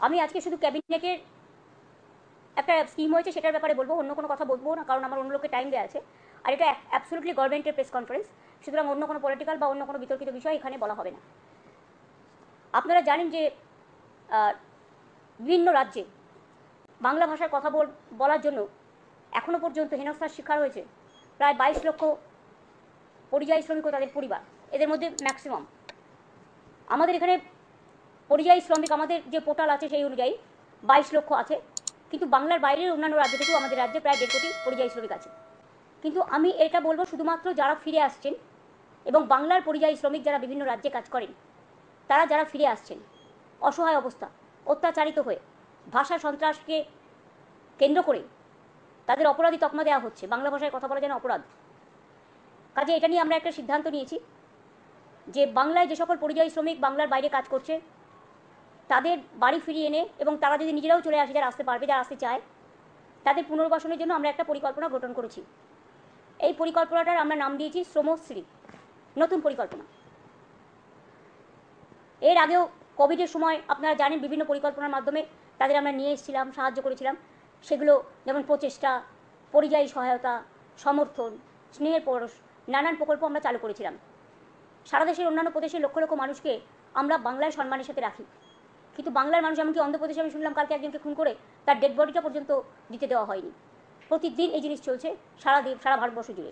আমি আজকে শুধু ক্যাবিনেটের একটা স্কিম হয়েছে সেটার ব্যাপারে বলবো, অন্য কোনো কথা বলবো না, কারণ আমার অন্য লোকের টাইম দেওয়া আছে। আর এটা অ্যাবসলিউটলি গভর্নমেন্টের প্রেস কনফারেন্স, সুতরাং অন্য কোনো পলিটিক্যাল বা অন্য কোনো বিতর্কিত বিষয় এখানে বলা হবে না। আপনারা জানেন যে বিভিন্ন রাজ্যে বাংলা ভাষার কথা বলার জন্য এখনও পর্যন্ত হেনস্থার শিকার হয়েছে প্রায় 22 লক্ষ পরিযায়ী শ্রমিক ও তাদের পরিবার, এদের মধ্যে ম্যাক্সিমাম আমাদের এখানে পরিযায়ী শ্রমিক, আমাদের যে পোর্টাল আছে সেই অনুযায়ী 22 লক্ষ আছে, কিন্তু বাংলার বাইরের অন্যান্য রাজ্য থেকেও আমাদের রাজ্যে প্রায় 1.5 কোটি পরিযায়ী শ্রমিক আছে। কিন্তু আমি এটা বলবো শুধুমাত্র যারা ফিরে আসছেন এবং বাংলার পরিযায়ী শ্রমিক যারা বিভিন্ন রাজ্যে কাজ করেন, তারা যারা ফিরে আসছেন অসহায় অবস্থা, অত্যাচারিত হয়ে, ভাষা সন্ত্রাসকে কেন্দ্র করে তাদের অপরাধী তকমা দেওয়া হচ্ছে, বাংলা ভাষায় কথা বলা যেন অপরাধ। কাজে এটা নিয়ে আমরা একটা সিদ্ধান্ত নিয়েছি যে বাংলায় যে সকল পরিযায়ী শ্রমিক বাংলার বাইরে কাজ করছে তাদের বাড়ি ফিরিয়ে এনে, এবং তারা যদি নিজেরাও চলে আসে, যারা আসতে পারবে, যারা আসতে চায়, তাদের পুনর্বাসনের জন্য আমরা একটা পরিকল্পনা গঠন করেছি। এই পরিকল্পনাটার আমরা নাম দিয়েছি শ্রমশ্রী, নতুন পরিকল্পনা। এর আগেও কোভিডের সময় আপনারা জানেন বিভিন্ন পরিকল্পনার মাধ্যমে তাদের আমরা নিয়ে এসেছিলাম, সাহায্য করেছিলাম। সেগুলো যেমন প্রচেষ্টা, পরিযায়ী সহায়তা, সমর্থন, স্নেহের পরশ, নানান প্রকল্প আমরা চালু করেছিলাম। সারা দেশের অন্যান্য প্রদেশের লক্ষ লক্ষ মানুষকে আমরা বাংলায় সম্মানের সাথে রাখি, কিন্তু বাংলার মানুষ, এমনকি অন্ধ্রপ্রদেশে আমি শুনলাম কালকে একজনকে খুন করে তার ডেড বডিটা পর্যন্ত দিতে দেওয়া হয়নি। প্রতিদিন এই জিনিস চলছে সারা ভারতবর্ষ জুড়ে।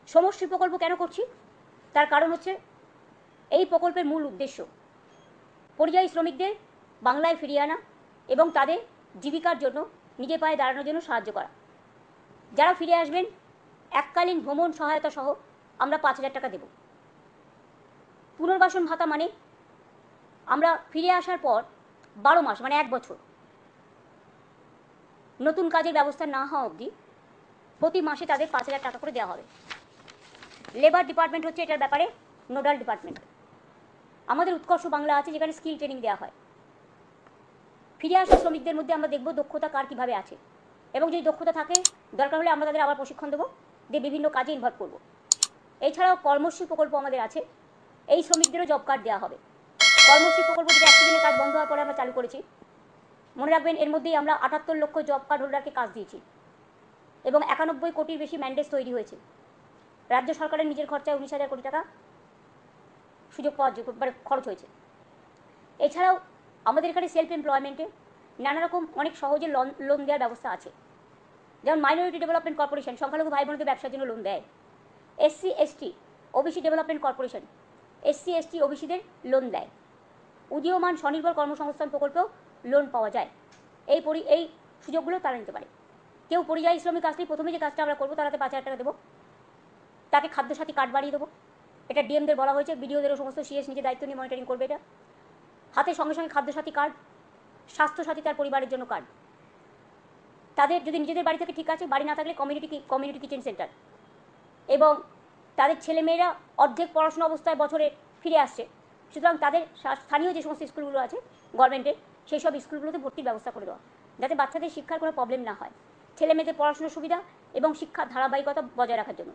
সমষ্টি প্রকল্প কেন করছি? তার কারণ হচ্ছে এই প্রকল্পের মূল উদ্দেশ্য পরিযায়ী শ্রমিকদের বাংলায় ফিরিয়ে আনা এবং তাদের জীবিকার জন্য, নিজের পায়ে দাঁড়ানোর জন্য সাহায্য করা। যারা ফিরে আসবেন এককালীন ভ্রমণ সহায়তা সহ আমরা 5,000 টাকা দেব। পুনর্বাসন ভাতা মানে আমরা ফিরে আসার পর 12 মাস মানে 1 বছর নতুন কাজের ব্যবস্থা না হওয়া অবধি প্রতি মাসে তাদের 5,000 টাকা করে দেওয়া হবে। লেবার ডিপার্টমেন্ট হচ্ছে এটার ব্যাপারে নোডাল ডিপার্টমেন্ট। আমাদের উৎকর্ষ বাংলা আছে যেখানে স্কিল ট্রেনিং দেওয়া হয়। ফিরে আসা শ্রমিকদের মধ্যে আমরা দেখব দক্ষতা কার কীভাবে আছে, এবং যদি দক্ষতা থাকে দরকার হলে আমরা তাদের আবার প্রশিক্ষণ দেবো, দিয়ে বিভিন্ন কাজে ইনভলভ করব। এছাড়াও কর্মশ্রী প্রকল্প আমাদের আছে, এই শ্রমিকদেরও জব কার্ড দেওয়া হবে। কর্মশ্রী প্রকল্প যেটা 100 দিনের কাজ বন্ধ হওয়ার পরে আমরা চালু করেছি। মনে রাখবেন এর মধ্যেই আমরা 78 লক্ষ জব কার্ড হোল্ডারকে কাজ দিয়েছি এবং 91 কোটির বেশি ম্যান্ডেট তৈরি হয়েছে। রাজ্য সরকারের নিজের খরচায় 19,000 কোটি টাকা সুযোগ পাওয়ার মানে খরচ হয়েছে। এছাড়াও আমাদের এখানে সেলফ এমপ্লয়মেন্টে নানা রকম অনেক সহজে লোন দেওয়ার ব্যবস্থা আছে, যেমন মাইনরিটি ডেভেলপমেন্ট কর্পোরেশন সংখ্যালঘু ভাই বোনদের ব্যবসার জন্য লোন দেয়। SC ST OBC development corporation SC ST ওবিসিদের লোন দেয়। উদীয়মান স্বনির্ভর কর্মসংস্থান প্রকল্পেও লোন পাওয়া যায়। এই সুযোগগুলো তারা নিতে পারে। কেউ পরিযায়ী শ্রমিক আসলেই প্রথমে যে কাজটা আমরা করবো তারাতে 5,000 টাকা দেবো, তাকে খাদ্যসাথী কার্ড বাড়িয়ে দেবো। এটা ডিএমদের বলা হয়েছে, বিডিওদেরও সমস্ত CS নিজে দায়িত্ব নিয়ে মনিটরিং করবে। এটা হাতে সঙ্গে সঙ্গে খাদ্যসাথী কার্ড, স্বাস্থ্যসাথী তার পরিবারের জন্য কার্ড। তাদের যদি নিজেদের বাড়ি থেকে ঠিক আছে, বাড়ি না থাকলে কমিউনিটি কিচেন সেন্টার, এবং তাদের ছেলেমেয়েরা অর্ধেক পড়াশোনা অবস্থায় বছরে ফিরে আসছে, সুতরাং তাদের স্থানীয় যে সমস্ত স্কুলগুলো আছে গভর্নমেন্টের, সেই সব স্কুলগুলোতে ভর্তির ব্যবস্থা করে দেওয়া, যাতে বাচ্চাদের শিক্ষার কোনো প্রবলেম না হয়, ছেলে মেয়েদের পড়াশোনার সুবিধা এবং শিক্ষার ধারাবাহিকতা বজায় রাখার জন্য।